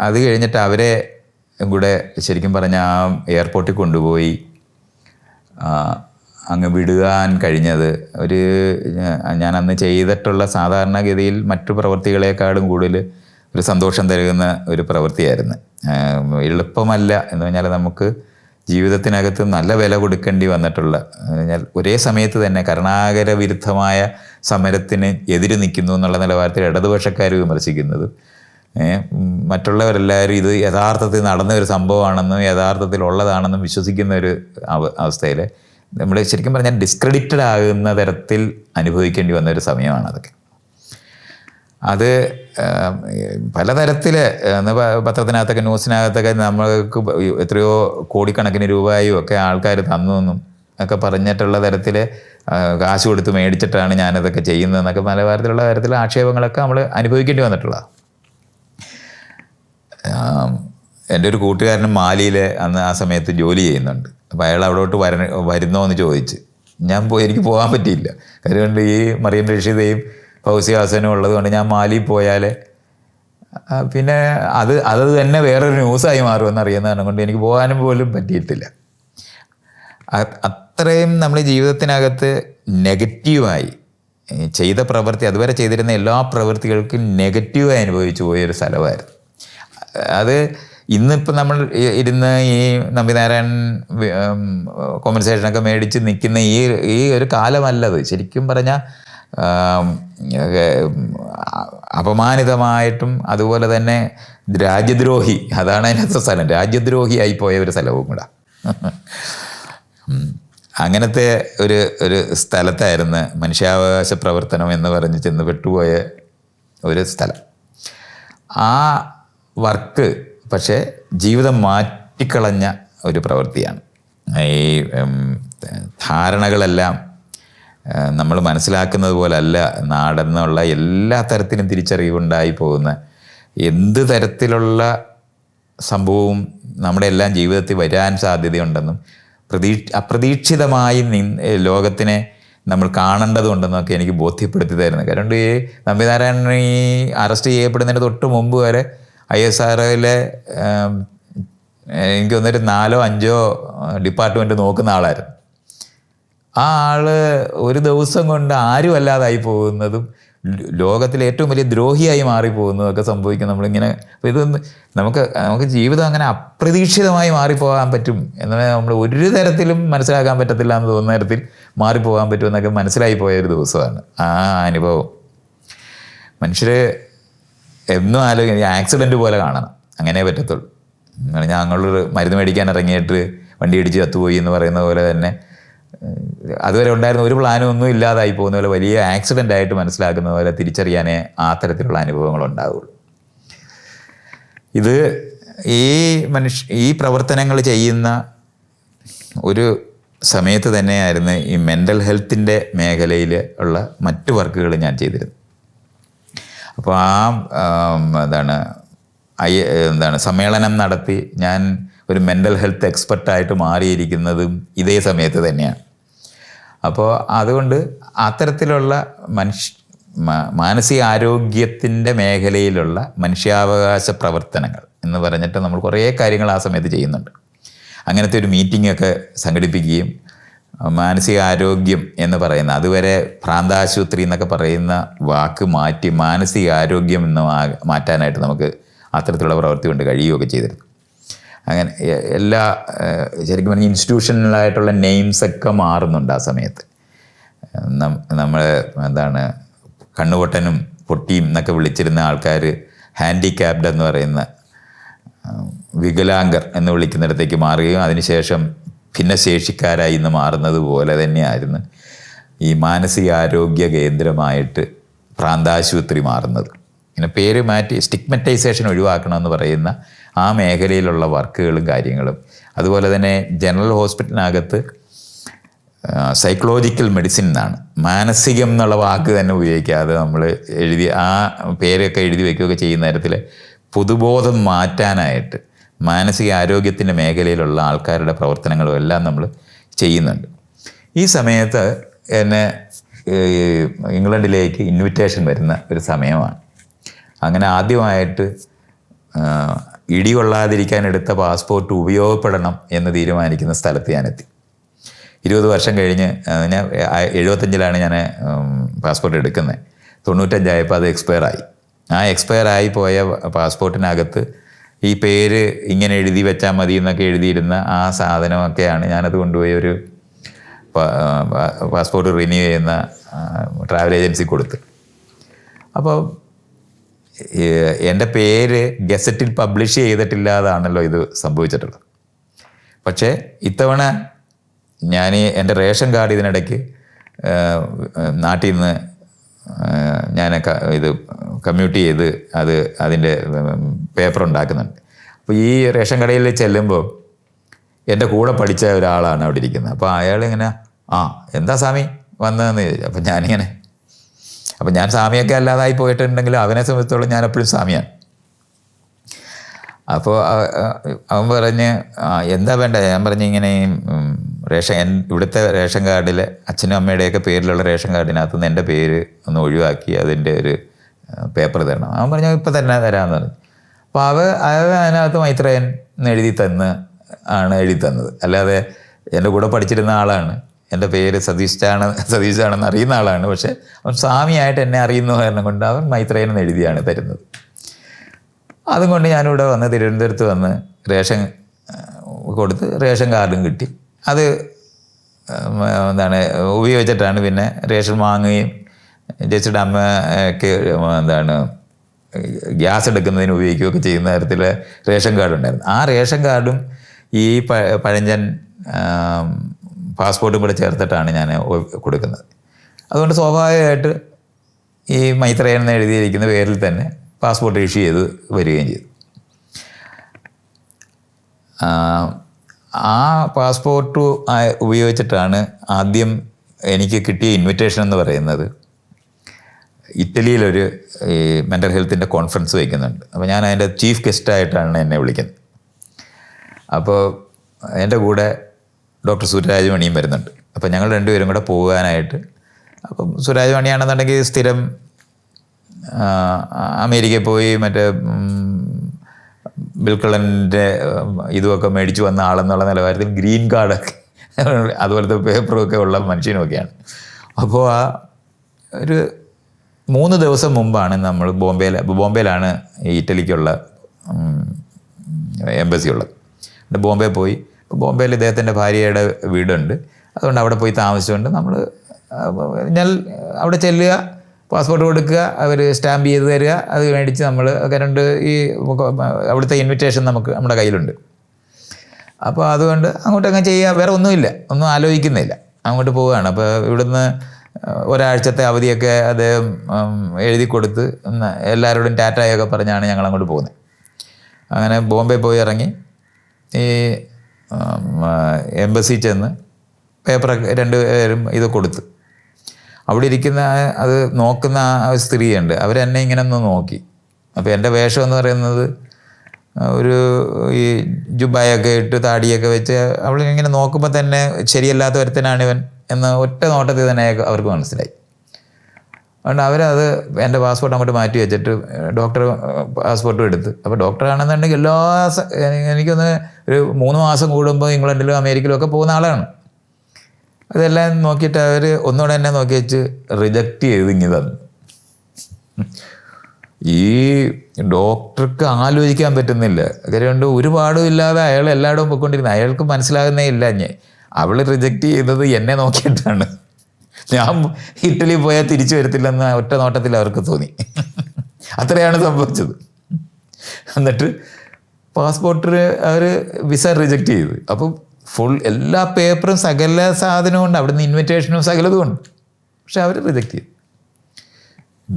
അത് കഴിഞ്ഞിട്ട് അവരെ കൂടെ ശരിക്കും പറഞ്ഞാൽ ആ എയർപോർട്ടിൽ കൊണ്ടുപോയി അങ്ങ് വിടുവാൻ കഴിഞ്ഞത് ഞാൻ അന്ന് ചെയ്തിട്ടുള്ള സാധാരണഗതിയിൽ മറ്റു പ്രവൃത്തികളെക്കാളും കൂടുതൽ ഒരു സന്തോഷം തരുന്ന ഒരു പ്രവൃത്തിയായിരുന്നു. എളുപ്പമല്ല എന്ന് പറഞ്ഞാൽ നമുക്ക് ജീവിതത്തിനകത്ത് നല്ല വില കൊടുക്കേണ്ടി വന്നിട്ടുള്ള പറഞ്ഞാൽ ഒരേ സമയത്ത് തന്നെ കരുണാകര വിരുദ്ധമായ സമരത്തിന് എതിര് നിൽക്കുന്നു എന്നുള്ള നിലവാരത്തിൽ ഇടതുപക്ഷക്കാർ വിമർശിക്കുന്നത്, മറ്റുള്ളവരെല്ലാവരും ഇത് യഥാർത്ഥത്തിൽ നടന്ന ഒരു സംഭവമാണെന്നും യഥാർത്ഥത്തിൽ ഉള്ളതാണെന്നും വിശ്വസിക്കുന്ന ഒരു അവസ്ഥയിൽ നമ്മൾ ശരിക്കും പറഞ്ഞാൽ ഡിസ്ക്രെഡിറ്റഡ് ആകുന്ന തരത്തിൽ അനുഭവിക്കേണ്ടി വന്ന ഒരു സമയമാണ് അതൊക്കെ. അത് പലതരത്തിൽ പത്രത്തിനകത്തൊക്കെ ന്യൂസിനകത്തൊക്കെ നമ്മൾക്ക് എത്രയോ കോടിക്കണക്കിന് രൂപയും ഒക്കെ ആൾക്കാർ തന്നു ഒക്കെ പറഞ്ഞിട്ടുള്ള തരത്തിൽ കാശ് കൊടുത്ത് മേടിച്ചിട്ടാണ് ഞാനതൊക്കെ ചെയ്യുന്നതെന്നൊക്കെ പല തരത്തിലുള്ള തരത്തിലുള്ള ആക്ഷേപങ്ങളൊക്കെ നമ്മൾ അനുഭവിക്കേണ്ടി വന്നിട്ടുള്ളതാണ്. എൻ്റെ ഒരു കൂട്ടുകാരനും മാലിയിൽ അന്ന് ആ സമയത്ത് ജോലി ചെയ്യുന്നുണ്ട്. അപ്പോൾ അയാൾ അവിടോട്ട് വരുന്നോ എന്ന് ചോദിച്ച് എനിക്ക് പോകാൻ പറ്റിയില്ല. കാര്യം ഈ മറിയം റഷീദയും ഫൗസിയ ഹസനും ഉള്ളത് കൊണ്ട് ഞാൻ മാലിയിൽ പോയാൽ പിന്നെ അത് തന്നെ വേറൊരു ന്യൂസായി മാറുമെന്ന് അറിയുന്ന കാരണം കൊണ്ട് എനിക്ക് പോകാനും പോലും പറ്റിയിട്ടില്ല. അത്രയും നമ്മൾ ജീവിതത്തിനകത്ത് നെഗറ്റീവായി ചെയ്ത പ്രവൃത്തി, അതുവരെ ചെയ്തിരുന്ന എല്ലാ പ്രവൃത്തികൾക്കും നെഗറ്റീവായി അനുഭവിച്ചു പോയൊരു സ്ഥലമായിരുന്നു അത്. ഇന്നിപ്പോൾ നമ്മൾ ഇരുന്ന് ഈ നമ്പിനാരായൺ കോമ്പൻസേഷനൊക്കെ മേടിച്ച് നിൽക്കുന്ന ഈ ഒരു കാലമല്ലത്. ശരിക്കും പറഞ്ഞാൽ അപമാനിതമായിട്ടും അതുപോലെ തന്നെ രാജ്യദ്രോഹി, അതാണ് അതിനകത്തെ സ്ഥലം, രാജ്യദ്രോഹിയായി പോയ ഒരു സ്ഥലവും കൂടെ. അങ്ങനത്തെ ഒരു സ്ഥലത്തായിരുന്നു മനുഷ്യാവകാശ പ്രവർത്തനം എന്ന് പറഞ്ഞ് ചെന്ന് പെട്ടുപോയ ഒരു സ്ഥലം. ആ വർക്ക് പക്ഷേ ജീവിതം മാറ്റിക്കളഞ്ഞ ഒരു പ്രവൃത്തിയാണ്. ഈ ധാരണകളെല്ലാം നമ്മൾ മനസ്സിലാക്കുന്നത് പോലല്ല നാടെന്നുള്ള എല്ലാ തരത്തിലും തിരിച്ചറിവുണ്ടായി പോകുന്ന എന്ത് തരത്തിലുള്ള സംഭവവും നമ്മുടെ എല്ലാം ജീവിതത്തിൽ വരാൻ സാധ്യതയുണ്ടെന്നും അപ്രതീക്ഷിതമായി ലോകത്തിനെ നമ്മൾ കാണേണ്ടതുണ്ടെന്നൊക്കെ എനിക്ക് ബോധ്യപ്പെടുത്തി തരുന്നത്. കാരണം ഈ നമ്പിനാരായണൻ ഈ അറസ്റ്റ് ചെയ്യപ്പെടുന്നതിന് തൊട്ട് മുമ്പ് വരെ ISROയിലെ എനിക്ക് തോന്നുന്നൊരു 4 or 5 ഡിപ്പാർട്ട്മെൻറ്റ് നോക്കുന്ന ആളായിരുന്നു. ആ ആള് ഒരു ദിവസം കൊണ്ട് ആരും അല്ലാതായി പോകുന്നതും ലോകത്തിലെ ഏറ്റവും വലിയ ദ്രോഹിയായി മാറിപ്പോകുന്നതൊക്കെ സംഭവിക്കും. നമ്മളിങ്ങനെ ഇതൊന്ന് നമുക്ക് ജീവിതം അങ്ങനെ അപ്രതീക്ഷിതമായി മാറിപ്പോകാൻ പറ്റും എന്ന് നമ്മൾ ഒരു തരത്തിലും മനസ്സിലാക്കാൻ പറ്റത്തില്ല എന്ന് തോന്നുന്ന തരത്തിൽ മാറിപ്പോകാൻ പറ്റുമെന്നൊക്കെ മനസ്സിലായി പോയൊരു ദിവസമാണ് ആ അനുഭവം. മനുഷ്യർ എന്നും ആലോചിക്കുക ആക്സിഡൻറ്റ് പോലെ കാണണം, അങ്ങനെ പറ്റത്തുള്ളൂ. ഞങ്ങളൊരു മരുന്ന് മേടിക്കാൻ ഇറങ്ങിയിട്ട് വണ്ടി ഇടിച്ച് ചത്തുപോയി എന്ന് പറയുന്ന പോലെ തന്നെ അതുവരെ ഉണ്ടായിരുന്ന ഒരു പ്ലാനും ഒന്നും ഇല്ലാതായി പോകുന്ന പോലെ വലിയ ആക്സിഡൻ്റ് ആയിട്ട് മനസ്സിലാക്കുന്ന പോലെ തിരിച്ചറിയാനേ ആ തരത്തിലുള്ള അനുഭവങ്ങൾ ഉണ്ടാവുള്ളൂ. ഇത് ഈ പ്രവർത്തനങ്ങൾ ചെയ്യുന്ന ഒരു സമയത്ത് തന്നെയായിരുന്നു ഈ മെൻ്റൽ ഹെൽത്തിൻ്റെ മേഖലയിൽ ഉള്ള മറ്റു വർക്കുകൾ ഞാൻ ചെയ്തിരുന്നത്. അപ്പോൾ സമ്മേളനം നടത്തി ഞാൻ ഒരു മെൻ്റൽ ഹെൽത്ത് എക്സ്പെർട്ടായിട്ട് മാറിയിരിക്കുന്നതും ഇതേ സമയത്ത് തന്നെയാണ്. അപ്പോൾ അതുകൊണ്ട് അത്തരത്തിലുള്ള മാനസികാരോഗ്യത്തിൻ്റെ മേഖലയിലുള്ള മനുഷ്യാവകാശ പ്രവർത്തനങ്ങൾ എന്ന് പറഞ്ഞിട്ട് നമ്മൾ കുറേ കാര്യങ്ങൾ ആ സമയത്ത് ചെയ്യുന്നുണ്ട്. അങ്ങനത്തെ ഒരു മീറ്റിങ്ങൊക്കെ സംഘടിപ്പിക്കുകയും മാനസികാരോഗ്യം എന്ന് പറയുന്ന, അതുവരെ ഭ്രാന്താശുപത്രി എന്നൊക്കെ പറയുന്ന വാക്ക് മാറ്റി മാനസികാരോഗ്യം എന്ന് മാറ്റാനായിട്ട് നമുക്ക് അത്തരത്തിലുള്ള പ്രവൃത്തി കൊണ്ട് കഴിയുകയൊക്കെ ചെയ്തിരുന്നു. അങ്ങനെ എല്ലാ ശരിക്കും പറഞ്ഞാൽ ഇൻസ്റ്റിറ്റ്യൂഷണലായിട്ടുള്ള നെയിംസൊക്കെ മാറുന്നുണ്ട് ആ സമയത്ത്. നമ്മൾ കണ്ണുപൊട്ടനും പൊട്ടിയും എന്നൊക്കെ വിളിച്ചിരുന്ന ആൾക്കാർ ഹാൻഡിക്യാപ്ഡ് എന്ന് പറയുന്ന വികലാംഗർ എന്ന് വിളിക്കുന്നിടത്തേക്ക് മാറുകയും അതിനുശേഷം ഭിന്നശേഷിക്കാരായി ഇന്ന് മാറുന്നത് പോലെ തന്നെയായിരുന്നു ഈ മാനസികാരോഗ്യ കേന്ദ്രമായിട്ട് ഭ്രാന്താശുപത്രി മാറുന്നത്. ഇങ്ങനെ പേര് മാറ്റി സ്റ്റിഗ്മറ്റൈസേഷൻ ഒഴിവാക്കണമെന്ന് പറയുന്ന ആ മേഖലയിലുള്ള വർക്കുകളും കാര്യങ്ങളും, അതുപോലെ തന്നെ ജനറൽ ഹോസ്പിറ്റലിനകത്ത് സൈക്കോളജിക്കൽ മെഡിസിൻ എന്നാണ്, മാനസികം എന്നുള്ള വാക്ക് തന്നെ ഉപയോഗിക്കാതെ നമ്മൾ ആ പേരൊക്കെ എഴുതി വയ്ക്കുകയൊക്കെ ചെയ്യുന്ന തരത്തിൽ പൊതുബോധം മാറ്റാനായിട്ട് മാനസികാരോഗ്യത്തിൻ്റെ മേഖലയിലുള്ള ആൾക്കാരുടെ പ്രവർത്തനങ്ങളും എല്ലാം നമ്മൾ ചെയ്യുന്നുണ്ട്. ഈ സമയത്ത് എന്നെ ഇംഗ്ലണ്ടിലേക്ക് ഇൻവിറ്റേഷൻ വരുന്ന ഒരു സമയമാണ്. അങ്ങനെ ആദ്യമായിട്ട് ഇടികൊള്ളാതിരിക്കാൻ എടുത്ത പാസ്പോർട്ട് ഉപയോഗപ്പെടണം എന്ന് തീരുമാനിക്കുന്ന സ്ഥലത്ത് ഞാനെത്തി. 20 വർഷം കഴിഞ്ഞ് ഞാൻ 75 ഞാൻ പാസ്പോർട്ട് എടുക്കുന്നത്. 95 അത് എക്സ്പയറായി. ആ എക്സ്പയറായി പോയ പാസ്പോർട്ടിനകത്ത് ഈ പേര് ഇങ്ങനെ എഴുതി വെച്ചാൽ മതി എന്നൊക്കെ എഴുതിയിരുന്ന ആ സാധനമൊക്കെയാണ് ഞാനത് കൊണ്ടുപോയി ഒരു പാസ്പോർട്ട് റിന്യൂ ചെയ്യുന്ന ട്രാവൽ ഏജൻസി കൊടുത്ത്. അപ്പോൾ എൻ്റെ പേര് ഗസറ്റിൽ പബ്ലിഷ് ചെയ്തിട്ടില്ലാതാണല്ലോ ഇത് സംഭവിച്ചിട്ടുള്ളത്. പക്ഷേ ഇത്തവണ ഞാൻ എൻ്റെ റേഷൻ കാർഡ് ഇതിനിടയ്ക്ക് നാട്ടിൽ നിന്ന് ഞാൻ ഇത് കമ്മ്യൂട്ട് ചെയ്ത് അതിൻ്റെ പേപ്പർ ഉണ്ടാക്കുന്നുണ്ട്. അപ്പോൾ ഈ റേഷൻ കടയിൽ ചെല്ലുമ്പോൾ എൻ്റെ കൂടെ പഠിച്ച ഒരാളാണ് അവിടെ ഇരിക്കുന്നത്. അപ്പോൾ അയാളിങ്ങനെ എന്താ സ്വാമി വന്നതെന്ന് ചോദിച്ചു. അപ്പോൾ ഞാനിങ്ങനെ ഞാൻ സ്വാമിയൊക്കെ അല്ലാതായി പോയിട്ടുണ്ടെങ്കിലും അവനെ സംബന്ധിച്ചോളം ഞാൻ എപ്പോഴും സ്വാമിയാണ്. അപ്പോൾ അവൻ പറഞ്ഞ് എന്താ വേണ്ട? ഞാൻ പറഞ്ഞ് ഇങ്ങനെ ഇവിടുത്തെ റേഷൻ കാർഡിൽ അച്ഛനും അമ്മയുടെയൊക്കെ പേരിലുള്ള റേഷൻ കാർഡിനകത്ത് നിന്ന് എൻ്റെ പേര് ഒന്ന് ഒഴിവാക്കി അതിൻ്റെ ഒരു പേപ്പർ തരണം. അവൻ പറഞ്ഞു ഇപ്പം തന്നെ തരാമെന്ന് പറഞ്ഞു. അപ്പോൾ അതിനകത്ത് മൈത്രേയൻ എന്ന് എഴുതി തന്നത്. അല്ലാതെ എൻ്റെ കൂടെ പഠിച്ചിരുന്ന ആളാണ്, എൻ്റെ പേര് സതീഷാണെന്ന് അറിയുന്ന ആളാണ്. പക്ഷെ അവൻ സ്വാമിയായിട്ട് എന്നെ അറിയുന്ന കാരണം കൊണ്ട് അവൻ മൈത്രേയൻ എന്ന് എഴുതിയാണ് തരുന്നത്. അതും കൊണ്ട് ഞാനിവിടെ വന്ന് തിരുവനന്തപുരത്ത് വന്ന് റേഷൻ കൊടുത്ത് റേഷൻ കാർഡും കിട്ടി. അത് ഉപയോഗിച്ചിട്ടാണ് പിന്നെ റേഷൻ വാങ്ങുകയും ചേച്ചിയുടെ അമ്മയ്ക്ക് ഗ്യാസ് എടുക്കുന്നതിന് ഉപയോഗിക്കുകയൊക്കെ ചെയ്യുന്ന തരത്തിൽ റേഷൻ കാർഡ് ഉണ്ടായിരുന്നു. ആ റേഷൻ കാർഡും ഈ പഴഞ്ചൻ പാസ്പോർട്ടും കൂടെ ചേർത്തിട്ടാണ് ഞാൻ കൊടുക്കുന്നത്. അതുകൊണ്ട് സ്വാഭാവികമായിട്ട് ഈ മൈത്രേയൻ എന്ന് എഴുതിയിരിക്കുന്ന പേരിൽ തന്നെ പാസ്പോർട്ട് ഇഷ്യൂ ചെയ്ത് വരികയും ചെയ്തു. ആ പാസ്പോർട്ട് ഉപയോഗിച്ചിട്ടാണ് ആദ്യം എനിക്ക് കിട്ടിയ ഇൻവിറ്റേഷൻ എന്ന് പറയുന്നത് ഇറ്റലിയിലൊരു ഈ മെൻ്റൽ ഹെൽത്തിൻ്റെ കോൺഫറൻസ് വയ്ക്കുന്നുണ്ട്. അപ്പോൾ ഞാൻ അതിൻ്റെ ചീഫ് ഗസ്റ്റായിട്ടാണ് എന്നെ വിളിക്കുന്നത്. അപ്പോൾ എൻ്റെ കൂടെ ഡോക്ടർ സുരാജ് മണിയും വരുന്നുണ്ട്. അപ്പോൾ ഞങ്ങൾ രണ്ടുപേരും കൂടെ പോകാനായിട്ട്, അപ്പം സുരാജ് മണിയാണെന്നുണ്ടെങ്കിൽ സ്ഥിരം അമേരിക്കയിൽ പോയി മറ്റേ ബിൽക്കളൻ്റെ ഇതുമൊക്കെ മേടിച്ചു വന്ന ആളെന്നുള്ള നിലവാരത്തിൽ ഗ്രീൻ കാർഡൊക്കെ അതുപോലത്തെ പേപ്പറൊക്കെ ഉള്ള മനുഷ്യനുമൊക്കെയാണ്. അപ്പോൾ ആ ഒരു 3 ദിവസം മുമ്പാണ് നമ്മൾ ബോംബെയിലാണ് ഇറ്റലിക്കുള്ള എംബസി ഉള്ളത്. ബോംബെ പോയി. ബോംബെയിൽ ഇദ്ദേഹത്തിൻ്റെ ഭാര്യയുടെ വീടുണ്ട്. അതുകൊണ്ട് അവിടെ പോയി താമസിച്ചുകൊണ്ട് നമ്മൾ ഞാൻ അവിടെ ചെല്ലുക, പാസ്പോർട്ട് കൊടുക്കുക, അവർ സ്റ്റാമ്പ് ചെയ്ത് തരിക, അത് മേടിച്ച് നമ്മൾ രണ്ട് ഈ അവിടുത്തെ ഇൻവിറ്റേഷൻ നമ്മുടെ കയ്യിലുണ്ട്. അപ്പോൾ അതുകൊണ്ട് അങ്ങോട്ടങ്ങ് ചെയ്യുക, വേറെ ഒന്നുമില്ല, ഒന്നും ആലോചിക്കുന്നില്ല, അങ്ങോട്ട് പോവുകയാണ്. അപ്പോൾ ഇവിടുന്ന് ഒരാഴ്ചത്തെ അവധിയൊക്കെ അദ്ദേഹം എഴുതി കൊടുത്ത് എല്ലാവരോടും ടാറ്റയൊക്കെ പറഞ്ഞാണ് ഞങ്ങൾ അങ്ങോട്ട് പോകുന്നത്. അങ്ങനെ ബോംബെ പോയി ഇറങ്ങി ഈ എംബസി ചെന്ന് പേപ്പറൊക്കെ രണ്ടുപേരും ഇത് കൊടുത്ത് അവിടെ ഇരിക്കുന്ന അത് നോക്കുന്ന ആ സ്ത്രീയുണ്ട്, അവരെന്നെ ഇങ്ങനെ ഒന്ന് നോക്കി. അപ്പോൾ എൻ്റെ വേഷം എന്ന് പറയുന്നത് ഒരു ഈ ജുബായൊക്കെ ഇട്ട് താടിയൊക്കെ വെച്ച് അവളിങ്ങനെ നോക്കുമ്പോൾ തന്നെ ശരിയല്ലാത്ത ഒരുത്തനാണിവൻ എന്ന് ഒറ്റ നോട്ടത്തിൽ തന്നെ അവർക്ക് മനസ്സിലായി. അതുകൊണ്ട് അവരത് എൻ്റെ പാസ്പോർട്ട് അങ്ങോട്ട് മാറ്റി വെച്ചിട്ട് ഡോക്ടർ പാസ്പോർട്ടും എടുത്ത്. അപ്പോൾ ഡോക്ടറാണെന്നുണ്ടെങ്കിൽ എനിക്കൊന്ന് ഒരു 3 മാസം കൂടുമ്പോൾ ഇംഗ്ലണ്ടിലും അമേരിക്കയിലും ഒക്കെ പോകുന്ന ആളാണ്. അതെല്ലാം നോക്കിയിട്ട് അവർ ഒന്നുകൂടെ എന്നെ നോക്കി വെച്ച് റിജക്റ്റ് ചെയ്ത് ഇങ്ങി തന്നു. ഈ ഡോക്ടർക്ക് ആലോചിക്കാൻ പറ്റുന്നില്ല. അതുകൊണ്ട് ഒരുപാടും ഇല്ലാതെ അയാൾ എല്ലായിടവും പോയിക്കൊണ്ടിരുന്നത്, അയാൾക്ക് മനസ്സിലാകുന്നേ ഇല്ല. അവൾ റിജക്റ്റ് ചെയ്തത് എന്നെ നോക്കിയിട്ടാണ്. ഞാൻ ഇറ്റലി പോയാൽ തിരിച്ചു വരത്തില്ലെന്ന് ഒറ്റ നോട്ടത്തിൽ അവർക്ക് തോന്നി. അത്രയാണ് സംഭവിച്ചത്. എന്നിട്ട് പാസ്പോർട്ടിന് അവർ വിസ റിജക്റ്റ് ചെയ്തു. അപ്പം ഫുൾ എല്ലാ പേപ്പറും സകല സാധനവും ഉണ്ട്, അവിടുന്ന് ഇൻവിറ്റേഷനും സകലതും ഉണ്ട്. പക്ഷെ അവർ റിജക്റ്റ് ചെയ്തു.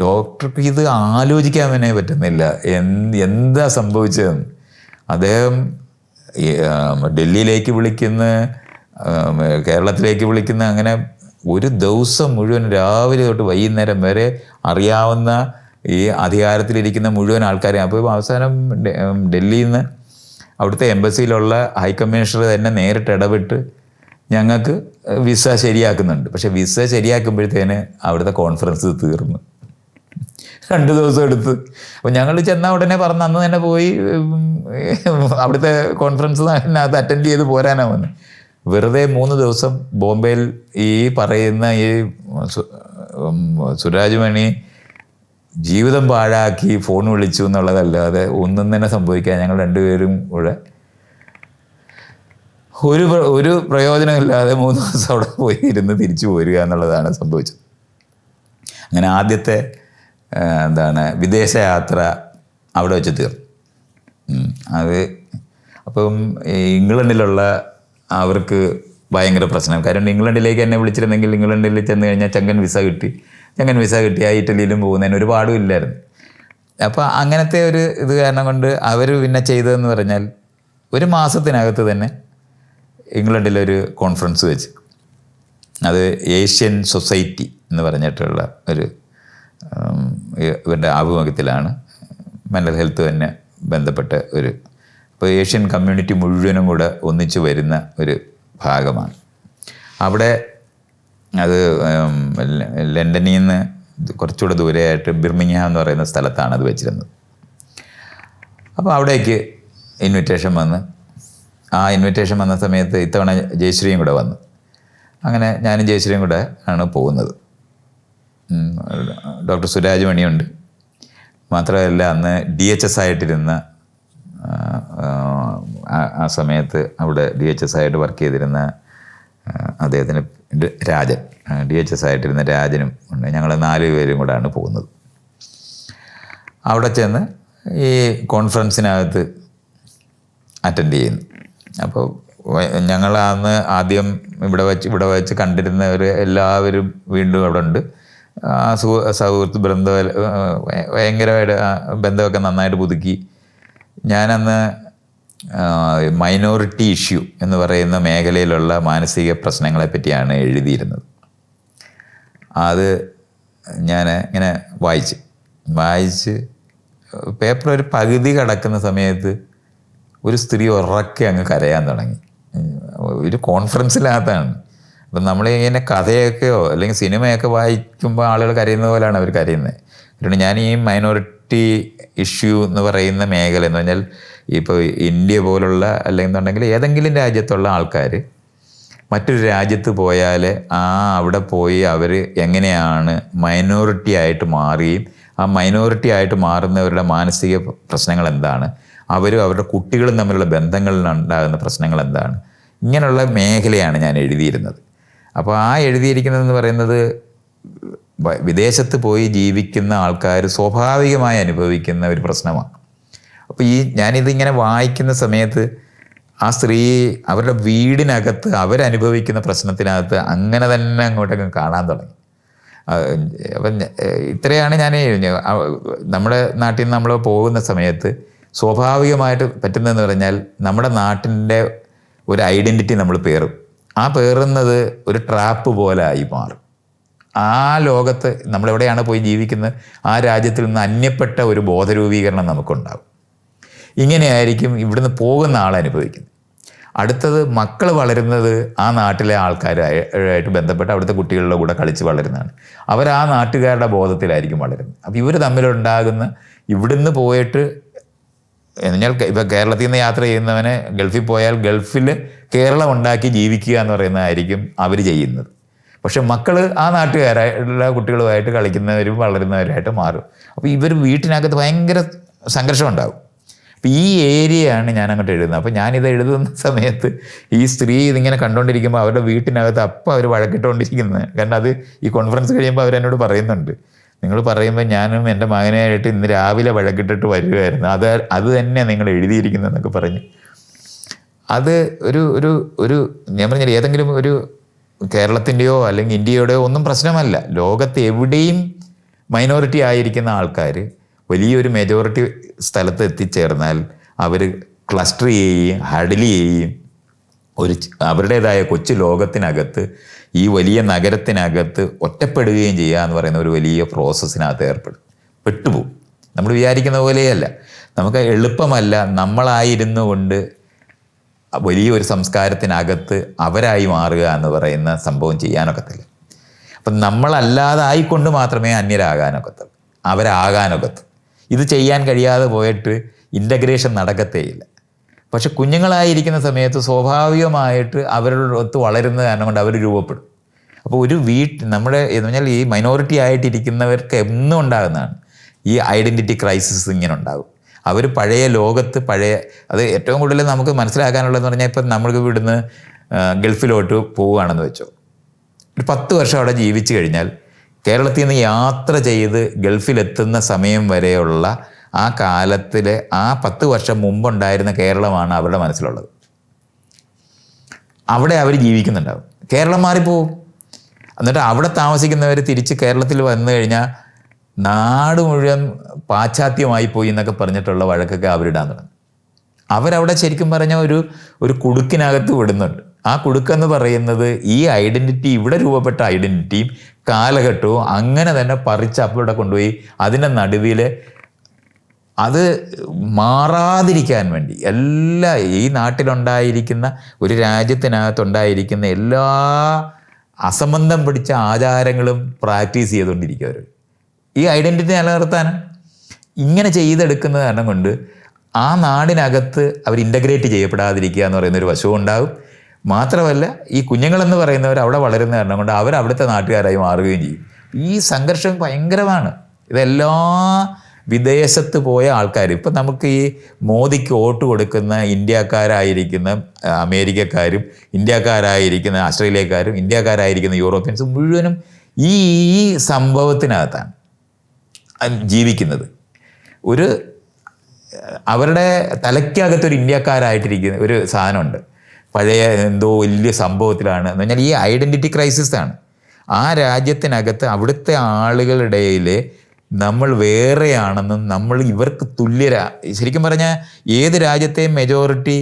ഡോക്ടർക്ക് ഇത് ആലോചിക്കാൻ തന്നെ പറ്റുന്നില്ല എന്താ സംഭവിച്ചതെന്ന്. അദ്ദേഹം ഡൽഹിയിലേക്ക് വിളിക്കുന്ന, കേരളത്തിലേക്ക് വിളിക്കുന്ന, അങ്ങനെ ഒരു ദിവസം മുഴുവൻ രാവിലെ തൊട്ട് വൈകുന്നേരം വരെ അറിയാവുന്ന ഈ അധികാരത്തിലിരിക്കുന്ന മുഴുവൻ ആൾക്കാരെയും. അപ്പോൾ അവസാനം ഡൽഹിയിൽ നിന്ന് അവിടുത്തെ എംബസിയിലുള്ള ഹൈക്കമ്മീഷണർ തന്നെ നേരിട്ട് ഇടപെട്ട് ഞങ്ങൾക്ക് വിസ ശരിയാക്കുന്നുണ്ട്. പക്ഷേ വിസ ശരിയാക്കുമ്പോഴത്തേന് അവിടുത്തെ കോൺഫറൻസ് തീർന്നു. 2 ദിവസം എടുത്ത്. അപ്പോൾ ഞങ്ങൾ ചെന്നാൽ ഉടനെ പറഞ്ഞ് അന്ന് തന്നെ പോയി അവിടുത്തെ കോൺഫറൻസിനകത്ത് അറ്റൻഡ് ചെയ്ത് പോരാനാണ് വന്നത്. വെറുതെ 3 ദിവസം ബോംബെയിൽ ഈ പറയുന്ന ഈ സുരാജ് മണി ജീവിതം പാഴാക്കി ഫോൺ വിളിച്ചു എന്നുള്ളതല്ലാതെ ഒന്നും തന്നെ സംഭവിക്കാൻ ഞങ്ങൾ രണ്ടുപേരും കൂടെ ഒരു പ്രയോജനമില്ലാതെ 3 ദിവസം അവിടെ പോയി ഇരുന്ന് തിരിച്ചു പോരുക എന്നുള്ളതാണ് സംഭവിച്ചത്. അങ്ങനെ ആദ്യത്തെ വിദേശയാത്ര അവിടെ വെച്ച് തീർന്നു. അത് അപ്പം ഇംഗ്ലണ്ടിലുള്ള അവർക്ക് ഭയങ്കര പ്രശ്നം. കാരണം ഇംഗ്ലണ്ടിലേക്ക് എന്നെ വിളിച്ചിരുന്നെങ്കിൽ ഇംഗ്ലണ്ടിൽ ചെന്ന് കഴിഞ്ഞാൽ ചെങ്കൻ വിസ കിട്ടി ആ ഇറ്റലിയിലും പോകുന്നതിന് ഒരുപാടും ഇല്ലായിരുന്നു. അപ്പോൾ അങ്ങനത്തെ ഒരു ഇത് കാരണം കൊണ്ട് അവർ പിന്നെ ചെയ്തതെന്ന് പറഞ്ഞാൽ 1 മാസത്തിനകത്ത് തന്നെ ഇംഗ്ലണ്ടിലൊരു കോൺഫറൻസ് വെച്ച്, അത് ഏഷ്യൻ സൊസൈറ്റി എന്ന് പറഞ്ഞിട്ടുള്ള ഒരു ഇവരുടെ ആഭിമുഖ്യത്തിലാണ് മെൻ്റൽ ഹെൽത്ത് തന്നെ ബന്ധപ്പെട്ട ഒരു, ഇപ്പോൾ ഏഷ്യൻ കമ്മ്യൂണിറ്റി മുഴുവനും കൂടെ ഒന്നിച്ച് വരുന്ന ഒരു ഭാഗമാണ്. അവിടെ അത് ലണ്ടനിൽ നിന്ന് കുറച്ചുകൂടെ ദൂരെയായിട്ട് ബിർമിംഗ്ഹാം എന്ന് പറയുന്ന സ്ഥലത്താണ് അത് വെച്ചിരുന്നത്. അപ്പോൾ അവിടേക്ക് ഇൻവിറ്റേഷൻ വന്ന്, ആ ഇൻവിറ്റേഷൻ വന്ന സമയത്ത് ഇത്തവണ ജയശ്രീയും കൂടെ വന്നു. അങ്ങനെ ഞാനും ജയശ്രീയും കൂടെ ആണ് പോകുന്നത്. ഡോക്ടർ സുരാജ് മണിയുണ്ട്. മാത്രമല്ല അന്ന് DHS ആയിട്ടിരുന്ന, ആ സമയത്ത് അവിടെ DHS ആയിട്ട് വർക്ക് ചെയ്തിരുന്ന അദ്ദേഹത്തിന് രാജൻ, DHS ആയിട്ടിരുന്ന രാജനും ഉണ്ട്. ഞങ്ങൾ 4 പേരും കൂടെയാണ് പോകുന്നത്. അവിടെ ചെന്ന് ഈ കോൺഫറൻസിനകത്ത് അറ്റൻഡ് ചെയ്യുന്നു. അപ്പോൾ ഞങ്ങൾ അന്ന് ആദ്യം ഇവിടെ വെച്ച് കണ്ടിരുന്നവർ എല്ലാവരും വീണ്ടും അവിടെ ഉണ്ട്. സുഹൃത്ത് ബന്ധം ഭയങ്കരമായിട്ട് ബന്ധമൊക്കെ നന്നായിട്ട് പുതുക്കി. ഞാനന്ന് മൈനോറിറ്റി ഇഷ്യൂ എന്ന് പറയുന്ന മേഖലയിലുള്ള മാനസിക പ്രശ്നങ്ങളെ പറ്റിയാണ് എഴുതിയിരുന്നത്. അത് ഞാൻ ഇങ്ങനെ വായിച്ച് പേപ്പർ ഒരു പകുതി കിടക്കുന്ന സമയത്ത് ഒരു സ്ത്രീ ഉറക്കെ അങ്ങ് കരയാൻ തുടങ്ങി. ഒരു കോൺഫറൻസിനകത്താണ്. അപ്പം നമ്മളിങ്ങനെ കഥയൊക്കെയോ അല്ലെങ്കിൽ സിനിമയൊക്കെ വായിക്കുമ്പോൾ ആളുകൾ കരയുന്ന പോലെയാണ് അവർ കരയുന്നത്. കാരണം ഞാൻ ഈ മൈനോറിറ്റി ഇഷ്യൂ എന്ന് പറയുന്ന മേഖല എന്ന് പറഞ്ഞാൽ ഇപ്പോൾ ഇന്ത്യ പോലുള്ള അല്ലെന്നുണ്ടെങ്കിൽ ഏതെങ്കിലും രാജ്യത്തുള്ള ആൾക്കാർ മറ്റൊരു രാജ്യത്ത് പോയാൽ അവിടെ പോയി അവർ എങ്ങനെയാണ് മൈനോറിറ്റി ആയിട്ട് മാറുകയും ആ മൈനോറിറ്റി ആയിട്ട് മാറുന്നവരുടെ മാനസിക പ്രശ്നങ്ങൾ എന്താണ്, അവരും അവരുടെ കുട്ടികളും തമ്മിലുള്ള ബന്ധങ്ങളിലുണ്ടാകുന്ന പ്രശ്നങ്ങൾ എന്താണ്, ഇങ്ങനെയുള്ള മേഖലയാണ് ഞാൻ എഴുതിയിരുന്നത്. അപ്പോൾ ആ എഴുതിയിരിക്കുന്നതെന്ന് പറയുന്നത് വിദേശത്ത് പോയി ജീവിക്കുന്ന ആൾക്കാർ സ്വാഭാവികമായി അനുഭവിക്കുന്ന ഒരു പ്രശ്നമാണ്. അപ്പോൾ ഞാനിതിങ്ങനെ വായിക്കുന്ന സമയത്ത് ആ സ്ത്രീ അവരുടെ വീടിനകത്ത് അവരനുഭവിക്കുന്ന പ്രശ്നത്തിനകത്ത് അങ്ങനെ തന്നെ അങ്ങോട്ടൊക്കെ കാണാൻ തുടങ്ങി. അപ്പം ഇത്രയാണ് ഞാൻ നമ്മുടെ നാട്ടിൽ നിന്ന് നമ്മൾ പോകുന്ന സമയത്ത് സ്വാഭാവികമായിട്ട് പറ്റുന്നതെന്ന് പറഞ്ഞാൽ നമ്മുടെ നാട്ടിൻ്റെ ഒരു ഐഡൻറ്റിറ്റി നമ്മൾ പേറും. ആ പേറുന്നത് ഒരു ട്രാപ്പ് പോലെ ആയി മാറും. ആ ലോകത്ത് നമ്മളെവിടെയാണ് പോയി ജീവിക്കുന്നത് ആ രാജ്യത്തിൽ നിന്ന് അന്യപ്പെട്ട ഒരു ബോധരൂപീകരണം നമുക്കുണ്ടാകും. ഇങ്ങനെയായിരിക്കും ഇവിടുന്ന് പോകുന്ന ആളനുഭവിക്കുന്നത്. അടുത്തത് മക്കൾ വളരുന്നത് ആ നാട്ടിലെ ആൾക്കാരായിട്ട് ബന്ധപ്പെട്ട് അവിടുത്തെ കുട്ടികളുടെ കൂടെ കളിച്ച് വളരുന്നതാണ്. അവർ ആ നാട്ടുകാരുടെ ബോധത്തിലായിരിക്കും വളരുന്നത്. അപ്പോൾ ഇവർ തമ്മിലുണ്ടാകുന്ന ഇവിടുന്ന് പോയിട്ട് എന്നാൽ ഇപ്പോൾ കേരളത്തിൽ നിന്ന് യാത്ര ചെയ്യുന്നവനെ ഗൾഫിൽ പോയാൽ ഗൾഫിൽ കേരളം ഉണ്ടാക്കി ജീവിക്കുക എന്ന് പറയുന്നതായിരിക്കും അവർ ചെയ്യുന്നത്. പക്ഷെ മക്കൾ ആ നാട്ടുകാരായിട്ടുള്ള കുട്ടികളുമായിട്ട് കളിക്കുന്നവരും വളരുന്നവരായിട്ട് മാറും. അപ്പോൾ ഇവർ വീട്ടിനകത്ത് ഭയങ്കര സംഘർഷം ഉണ്ടാകും. അപ്പോൾ ഈ ഏരിയയാണ് ഞാൻ അങ്ങോട്ട് എഴുതുന്നത്. അപ്പോൾ ഞാനിത് എഴുതുന്ന സമയത്ത് ഈ സ്ത്രീ ഇതിങ്ങനെ കണ്ടുകൊണ്ടിരിക്കുമ്പോൾ അവരുടെ വീട്ടിനകത്ത് അപ്പം അവർ വഴക്കിട്ടുകൊണ്ടിരിക്കുന്നത്. കാരണം അത് ഈ കോൺഫറൻസ് കഴിയുമ്പോൾ അവരെന്നോട് പറയുന്നുണ്ട്, നിങ്ങൾ പറയുമ്പോൾ ഞാനും എൻ്റെ മകനായിട്ട് ഇന്ന് രാവിലെ വഴക്കിട്ടിട്ട് വരികയായിരുന്നു, അത് തന്നെ നിങ്ങൾ എഴുതിയിരിക്കുന്നതെന്നൊക്കെ പറഞ്ഞ്. അത് ഒരു ഞാൻ പറഞ്ഞാൽ ഏതെങ്കിലും ഒരു കേരളത്തിൻ്റെയോ അല്ലെങ്കിൽ ഇന്ത്യയുടെയോ ഒന്നും പ്രശ്നമല്ല. ലോകത്ത് എവിടെയും മൈനോറിറ്റി ആയിരിക്കുന്ന ആൾക്കാർ വലിയൊരു മെജോറിറ്റി സ്ഥലത്ത് എത്തിച്ചേർന്നാൽ അവർ ക്ലസ്റ്റർ ചെയ്യുകയും ഹഡിൽ ചെയ്യുകയും അവരുടേതായ കൊച്ചു ലോകത്തിനകത്ത് ഈ വലിയ നഗരത്തിനകത്ത് ഒറ്റപ്പെടുകയും ചെയ്യുക എന്ന് പറയുന്ന ഒരു വലിയ പ്രോസസ്സിനകത്ത് പെട്ടുപോകും. നമ്മൾ വിചാരിക്കുന്ന പോലെയല്ല, നമുക്ക് എളുപ്പമല്ല. നമ്മളായിരുന്നു കൊണ്ട് വലിയൊരു സംസ്കാരത്തിനകത്ത് അവരായി മാറുക എന്ന് പറയുന്ന സംഭവം ചെയ്യാനൊക്കത്തില്ല. അപ്പം നമ്മളല്ലാതായിക്കൊണ്ട് മാത്രമേ അന്യരാകാനൊക്കത്തുള്ളൂ, അവരാകാനൊക്കത്തുള്ളൂ. ഇത് ചെയ്യാൻ കഴിയാതെ പോയിട്ട് ഇൻ്റഗ്രേഷൻ നടക്കത്തേയില്ല. പക്ഷെ കുഞ്ഞുങ്ങളായിരിക്കുന്ന സമയത്ത് സ്വാഭാവികമായിട്ട് അവരുടെ ഒത്ത് വളരുന്ന കാരണം കൊണ്ട് അവർ രൂപപ്പെടും. അപ്പോൾ ഒരു നമ്മുടെ എന്ന് പറഞ്ഞാൽ ഈ മൈനോറിറ്റി ആയിട്ടിരിക്കുന്നവർക്ക് എന്നും ഉണ്ടാകുന്നതാണ് ഈ ഐഡൻറ്റിറ്റി ക്രൈസിസ്. ഇങ്ങനെ ഉണ്ടാകും. അവർ പഴയ ലോകത്ത് അത് ഏറ്റവും കൂടുതൽ നമുക്ക് മനസ്സിലാക്കാനുള്ളതെന്ന് പറഞ്ഞാൽ ഇപ്പം നമ്മൾക്ക് ഇവിടുന്ന് ഗൾഫിലോട്ട് പോവുകയാണെന്ന് വെച്ചോ, ഒരു 10 വർഷം അവിടെ ജീവിച്ചു കഴിഞ്ഞാൽ കേരളത്തിൽ നിന്ന് യാത്ര ചെയ്ത് ഗൾഫിലെത്തുന്ന സമയം വരെയുള്ള ആ കാലത്തിൽ ആ 10 വർഷം മുമ്പുണ്ടായിരുന്ന കേരളമാണ് അവരുടെ മനസ്സിലുള്ളത്. അവിടെ അവർ ജീവിക്കുന്നുണ്ടാവും. കേരളം മാറിപ്പോവും. എന്നിട്ട് അവിടെ താമസിക്കുന്നവർ തിരിച്ച് കേരളത്തിൽ വന്നു കഴിഞ്ഞാൽ നാട് മുഴുവൻ പാശ്ചാത്യമായി പോയി എന്നൊക്കെ പറഞ്ഞിട്ടുള്ള വഴക്കൊക്കെ അവരിടാൻ തുടങ്ങും. അവരവിടെ ശരിക്കും പറഞ്ഞാൽ ഒരു കുടുക്കിനകത്ത് വിടുന്നുണ്ട്. ആ കുടുക്കെന്ന് പറയുന്നത് ഈ ഐഡൻറ്റിറ്റി, ഇവിടെ രൂപപ്പെട്ട ഐഡൻറ്റിറ്റിയും കാലഘട്ടവും അങ്ങനെ തന്നെ പറിച്ച് അവിടെ കൊണ്ടുപോയി അതിൻ്റെ നടുവിൽ അത് മാറാതിരിക്കാൻ വേണ്ടി ഈ നാട്ടിലുണ്ടായിരിക്കുന്ന ഒരു രാജ്യത്തിനകത്തുണ്ടായിരിക്കുന്ന എല്ലാ അസംബന്ധം പിടിച്ച ആചാരങ്ങളും പ്രാക്ടീസ് ചെയ്തുകൊണ്ടിരിക്കുക. അവർ ഈ ഐഡൻറ്റിറ്റി നിലനിർത്താൻ ഇങ്ങനെ ചെയ്തെടുക്കുന്ന കാരണം കൊണ്ട് ആ നാടിനകത്ത് അവർ ഇൻ്റഗ്രേറ്റ് ചെയ്യപ്പെടാതിരിക്കുക എന്ന് പറയുന്നൊരു വശവും ഉണ്ടാകും. മാത്രമല്ല ഈ കുഞ്ഞുങ്ങളെന്ന് പറയുന്നവർ അവിടെ വളരുന്ന കാരണം കൊണ്ട് അവർ അവിടുത്തെ നാട്ടുകാരായി മാറുകയും ചെയ്യും. ഈ സംഘർഷം ഭയങ്കരമാണ്. ഇതെല്ലാ വിദേശത്ത് പോയ ആൾക്കാർ, ഇപ്പം നമുക്ക് ഈ മോദിക്ക് വോട്ട് കൊടുക്കുന്ന ഇന്ത്യക്കാരായിരിക്കുന്ന അമേരിക്കക്കാരും ഇന്ത്യക്കാരായിരിക്കുന്ന ഓസ്ട്രേലിയക്കാരും ഇന്ത്യക്കാരായിരിക്കുന്ന യൂറോപ്യൻസും മുഴുവനും ഈ സംഭവത്തിനകത്താണ് ജീവിക്കുന്നത്. അവരുടെ തലയ്ക്കകത്തൊരു ഇന്ത്യക്കാരായിട്ടിരിക്കുന്ന ഒരു സാധനമുണ്ട്. പഴയ എന്തോ വലിയ സംഭവത്തിലാണ് എന്ന് പറഞ്ഞാൽ ഈ ഐഡൻറ്റിറ്റി ക്രൈസിസ് ആണ്. ആ രാജ്യത്തിനകത്ത് അവിടുത്തെ ആളുകളുടെ ഇടയിൽ നമ്മൾ വേറെയാണെന്നും നമ്മൾ ഇവർക്ക് ശരിക്കും പറഞ്ഞാൽ ഏത് രാജ്യത്തെയും മെജോറിറ്റി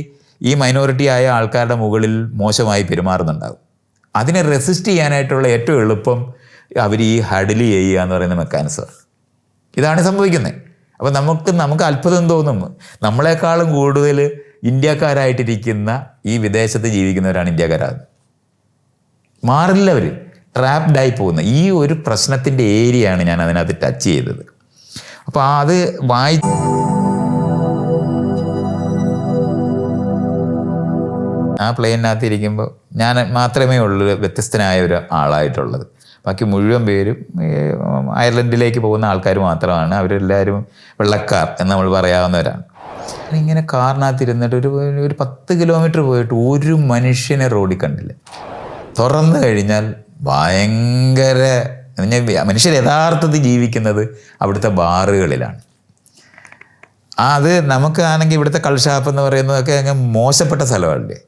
ഈ മൈനോറിറ്റി ആയ ആൾക്കാരുടെ മുകളിൽ മോശമായി പെരുമാറുന്നുണ്ടാകും. അതിനെ റെസിസ്റ്റ് ചെയ്യാനായിട്ടുള്ള ഏറ്റവും എളുപ്പം അവർ ഈ ഹഡിൽ ചെയ്യുക എന്ന് പറയുന്ന മെക്കാനിസം. ഇതാണ് സംഭവിക്കുന്നത്. അപ്പോൾ നമുക്ക് അത്ഭുതം തോന്നും. നമ്മളെക്കാളും കൂടുതൽ ഇന്ത്യക്കാരായിട്ടിരിക്കുന്ന ഈ വിദേശത്ത് ജീവിക്കുന്നവരാണ് ഇന്ത്യക്കാരാണ്. മാറില്ല, അവർ ട്രാപ്ഡായി പോകുന്ന ഈ ഒരു പ്രശ്നത്തിൻ്റെ ഏരിയയാണ് ഞാൻ അതിനകത്ത് ടച്ച് ചെയ്തത്. അപ്പോൾ അത് ആ പ്ലെയിനകത്ത് ഇരിക്കുമ്പോൾ ഞാൻ മാത്രമേ ഉള്ളൂ വ്യത്യസ്തനായ ഒരു ആളായിട്ടുള്ളത്. ബാക്കി മുഴുവൻ പേരും അയർലൻഡിലേക്ക് പോകുന്ന ആൾക്കാർ മാത്രമാണ്. അവരെല്ലാവരും വെള്ളക്കാർ എന്ന് നമ്മൾ പറയാവുന്നവരാണ്. ഇങ്ങനെ കാറിനകത്തിരുന്നിട്ട് ഒരു 10 കിലോമീറ്റർ പോയിട്ട് ഒരു മനുഷ്യനെ റോഡിൽ കണ്ടില്ല. തുറന്നു കഴിഞ്ഞാൽ ഭയങ്കര മനുഷ്യർ യഥാർത്ഥത്തിൽ ജീവിക്കുന്നത് അവിടുത്തെ ബാറുകളിലാണ്. അത് നമുക്കാണെങ്കിൽ ഇവിടുത്തെ കൾഷാപ്പ് എന്ന് പറയുന്നതൊക്കെ അങ്ങ് മോശപ്പെട്ട സ്ഥലമല്ലേ.